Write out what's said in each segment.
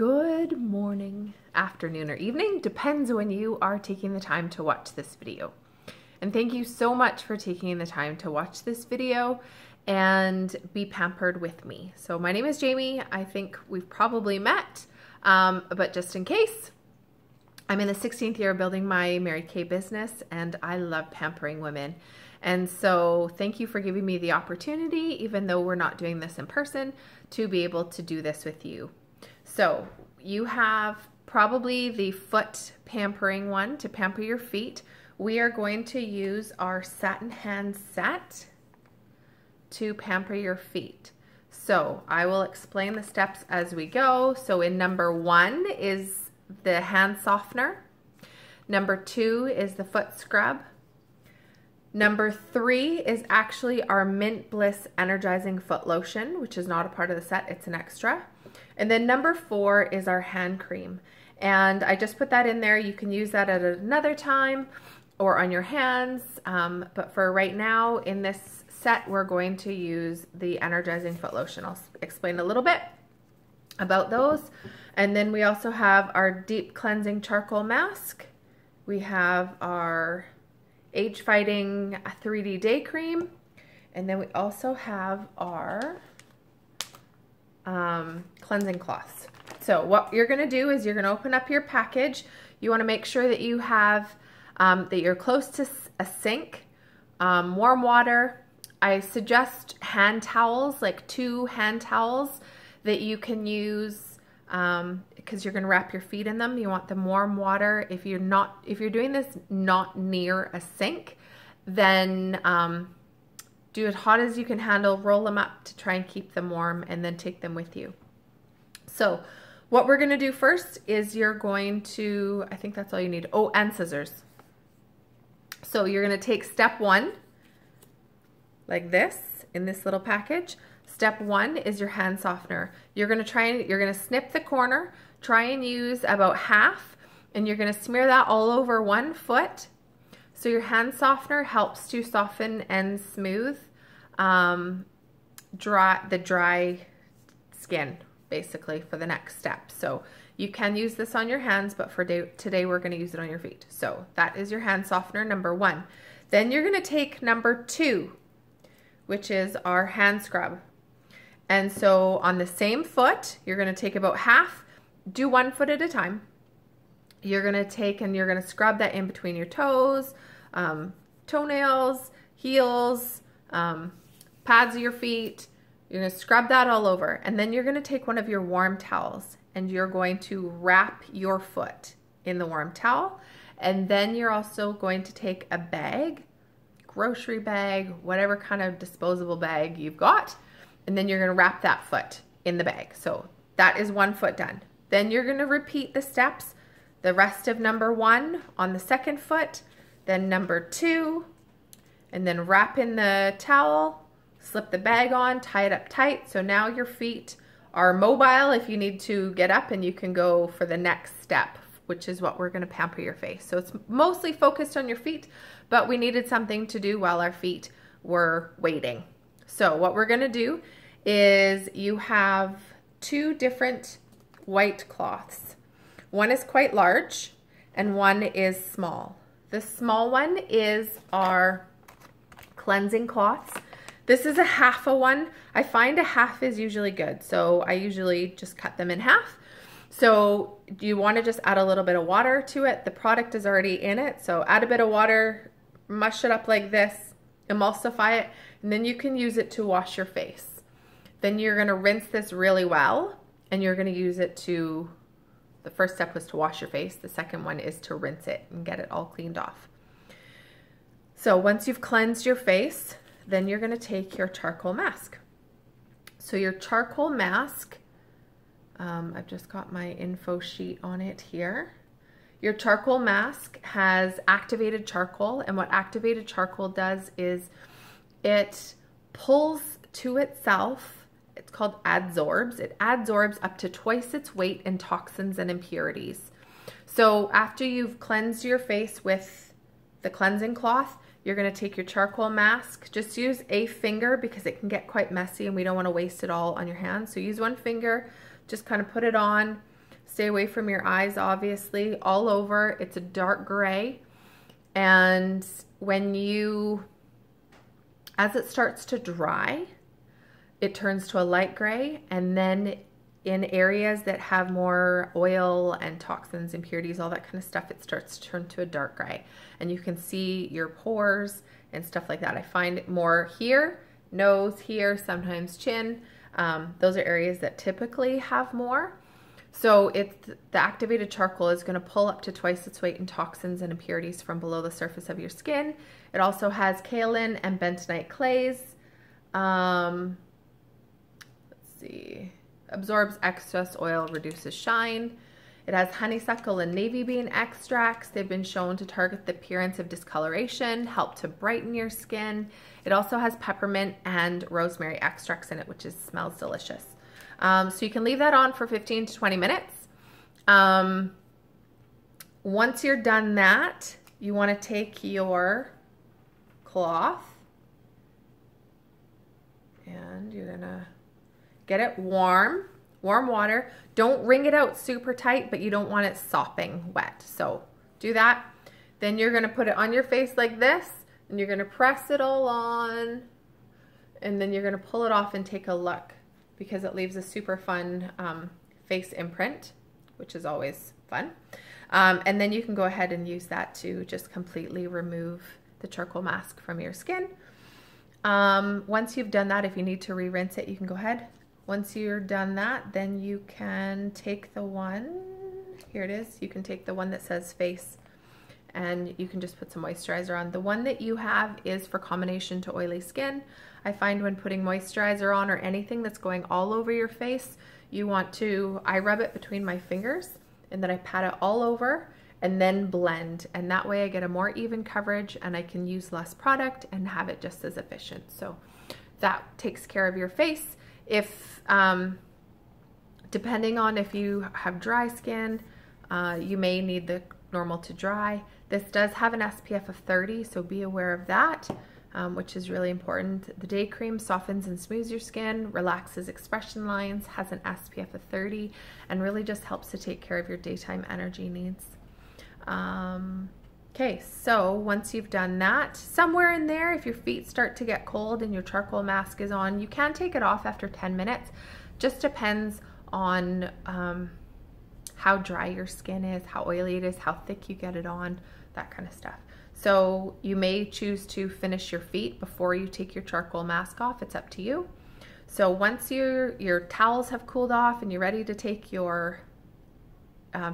Good morning, afternoon, or evening, depends when you are taking the time to watch this video. And thank you so much for taking the time to watch this video and be pampered with me. So my name is Jamie. I think we've probably met, but just in case, I'm in the 16th year of building my Mary Kay business, and I love pampering women. And so thank you for giving me the opportunity, even though we're not doing this in person, to be able to do this with you. So you have probably the foot pampering one to pamper your feet. We are going to use our satin hand set to pamper your feet. So I will explain the steps as we go. So in number 1 is the hand softener. Number 2 is the foot scrub. Number 3 is actually our Mint Bliss Energizing Foot Lotion, which is not a part of the set, it's an extra. And then number 4 is our hand cream. And I just put that in there. You can use that at another time or on your hands. But for right now, in this set, we're going to use the Energizing Foot Lotion. I'll explain a little bit about those. And then we also have our Deep Cleansing Charcoal Mask. We have our Age Fighting 3D Day Cream. And then we also have our cleansing cloths. So what you're going to do is you're going to open up your package. You want to make sure that you have that you're close to a sink, warm water. I suggest hand towels, like 2 hand towels that you can use because you're going to wrap your feet in them. You want them warm water. If you're doing this not near a sink, then do it hot as you can handle, roll them up to try and keep them warm, and then take them with you. So what we're gonna do first is you're going to, I think that's all you need. Oh, and scissors. So you're gonna take step 1, like this, in this little package. Step 1 is your hand softener. You're gonna snip the corner, try and use about half, and you're gonna smear that all over one foot. So your hand softener helps to soften and smooth the dry skin, basically, for the next step. So you can use this on your hands, but for today we're going to use it on your feet. So that is your hand softener, number 1. Then you're going to take number 2, which is our hand scrub. And so on the same foot, you're going to take about half, do 1 foot at a time. You're going to take and you're going to scrub that in between your toes, toenails, heels, pads of your feet. You're going to scrub that all over. And then you're going to take one of your warm towels and you're going to wrap your foot in the warm towel. And then you're also going to take a bag, grocery bag, whatever kind of disposable bag you've got. And then you're going to wrap that foot in the bag. So that is 1 foot done. Then you're going to repeat the steps, the rest of number 1 on the second foot, then number 2, and then wrap in the towel, slip the bag on, tie it up tight. So now your feet are mobile if you need to get up, and you can go for the next step, which is what we're going to pamper your face. So it's mostly focused on your feet, but we needed something to do while our feet were waiting. So what we're going to do is you have 2 different white cloths. One is quite large and one is small. The small one is our cleansing cloths. This is a half a one. I find a half is usually good, so I usually just cut them in half. So you want to just add a little bit of water to it. The product is already in it, so add a bit of water, mush it up like this, emulsify it, and then you can use it to wash your face. Then you're going to rinse this really well, and you're going to use it to, the first step was to wash your face. The second one is to rinse it and get it all cleaned off. So once you've cleansed your face, then you're going to take your charcoal mask. So your charcoal mask, I've just got my info sheet on it here. Your charcoal mask has activated charcoal, and what activated charcoal does is it pulls to itself, it's called adsorbs. It adsorbs up to twice its weight in toxins and impurities. So after you've cleansed your face with the cleansing cloth, you're going to take your charcoal mask. Just use a finger because it can get quite messy and we don't want to waste it all on your hands. So use one finger, just kind of put it on, Stay away from your eyes, obviously, all over. It's a dark gray. And as it starts to dry, it turns to a light gray, and then in areas that have more oil and toxins, impurities, all that kind of stuff, it starts to turn to a dark gray. And you can see your pores and stuff like that. I find more here, nose here, sometimes chin. Those are areas that typically have more. So the activated charcoal is going to pull up to twice its weight in toxins and impurities from below the surface of your skin. It also has kaolin and bentonite clays. Let's see. Absorbs excess oil, reduces shine. It has honeysuckle and navy bean extracts. They've been shown to target the appearance of discoloration, help to brighten your skin. It also has peppermint and rosemary extracts in it, which smells delicious. So you can leave that on for 15 to 20 minutes. Once you're done that, you want to take your cloth and you're gonna get it warm water. Don't wring it out super tight, but you don't want it sopping wet. So do that. Then you're gonna put it on your face like this, and you're gonna press it all on, and then you're gonna pull it off and take a look, because it leaves a super fun face imprint, which is always fun. And then you can go ahead and use that to just completely remove the charcoal mask from your skin. Once you've done that, if you need to re-rinse it, you can go ahead. Once you're done that, then you can take the one, here it is, you can take the one that says face, and you can just put some moisturizer on. The one that you have is for combination to oily skin. I find when putting moisturizer on or anything that's going all over your face, I rub it between my fingers and then I pat it all over and then blend. And that way I get a more even coverage and I can use less product and have it just as efficient. So that takes care of your face. If, depending on if you have dry skin, you may need the normal to dry. This does have an SPF of 30, so be aware of that, which is really important. The day cream softens and smooths your skin, relaxes expression lines, has an SPF of 30, and really just helps to take care of your daytime energy needs. Okay, so once you've done that, somewhere in there, if your feet start to get cold and your charcoal mask is on, you can take it off after 10 minutes. Just depends on how dry your skin is, how oily it is, how thick you get it on, that kind of stuff. So you may choose to finish your feet before you take your charcoal mask off. It's up to you. So once your towels have cooled off and you're ready to take your,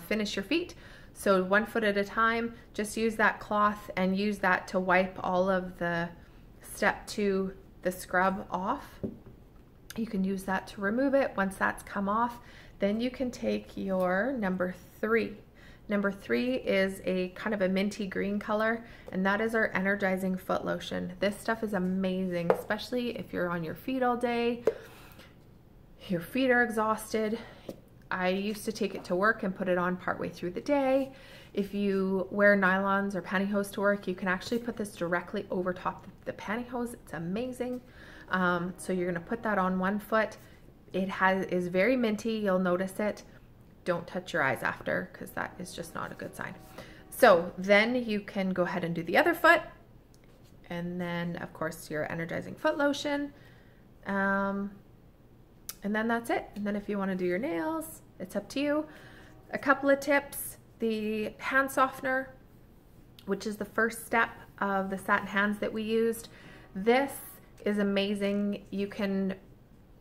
finish your feet, so 1 foot at a time, just use that cloth and use that to wipe all of the step 2, the scrub off. You can use that to remove it. Once that's come off, then you can take your number 3. Number 3 is a kind of a minty green color, and that is our energizing foot lotion. This stuff is amazing, especially if you're on your feet all day, your feet are exhausted. I used to take it to work and put it on partway through the day. If you wear nylons or pantyhose to work, you can actually put this directly over top the pantyhose. It's amazing. So you're gonna put that on 1 foot. It is very minty, you'll notice it. Don't touch your eyes after, because that is just not a good sign. So then you can go ahead and do the other foot. And then of course your energizing foot lotion. And then that's it. And then if you want to do your nails, it's up to you. A couple of tips. The hand softener, which is the first step of the satin hands that we used. This is amazing. You can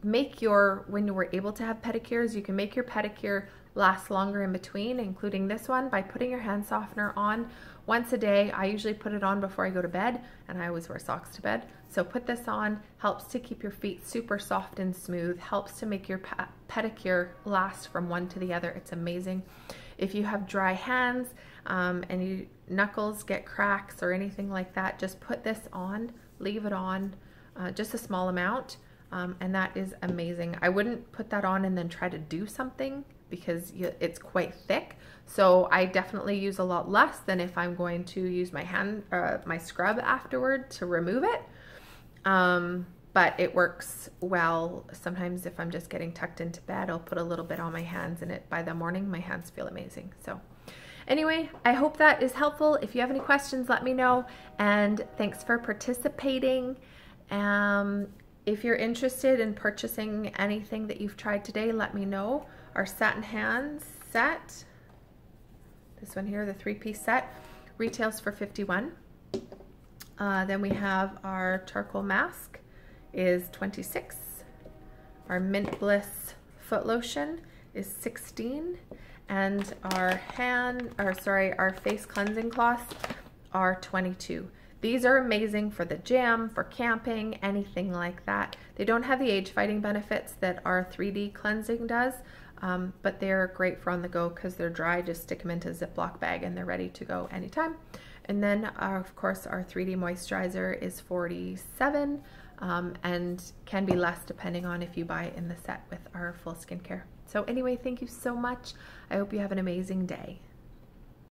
make when you were able to have pedicures, you can make your pedicure last longer in between, including this one, by putting your hand softener on once a day. I usually put it on before I go to bed, and I always wear socks to bed. So put this on, helps to keep your feet super soft and smooth, helps to make your pedicure last from one to the other. It's amazing. If you have dry hands and your knuckles get cracks or anything like that, just put this on, leave it on, just a small amount, and that is amazing. I wouldn't put that on and then try to do something, because it's quite thick. So I definitely use a lot less than if I'm going to use my scrub afterward to remove it. but it works well. Sometimes if I'm just getting tucked into bed, I'll put a little bit on my hands, and by the morning, my hands feel amazing. So anyway, I hope that is helpful. If you have any questions, let me know, and thanks for participating. If you're interested in purchasing anything that you've tried today, let me know. Our satin hands set, this one here, the 3-piece set, retails for $51. Then we have our charcoal mask is $26. Our Mint Bliss foot lotion is $16. And our our face cleansing cloths are $22. These are amazing for the gym, for camping, anything like that. They don't have the age-fighting benefits that our 3D cleansing does, but they're great for on the go because they're dry. Just stick them into a Ziploc bag and they're ready to go anytime. And then, of course, our 3D moisturizer is $47 and can be less depending on if you buy it in the set with our full skincare. So anyway, thank you so much. I hope you have an amazing day.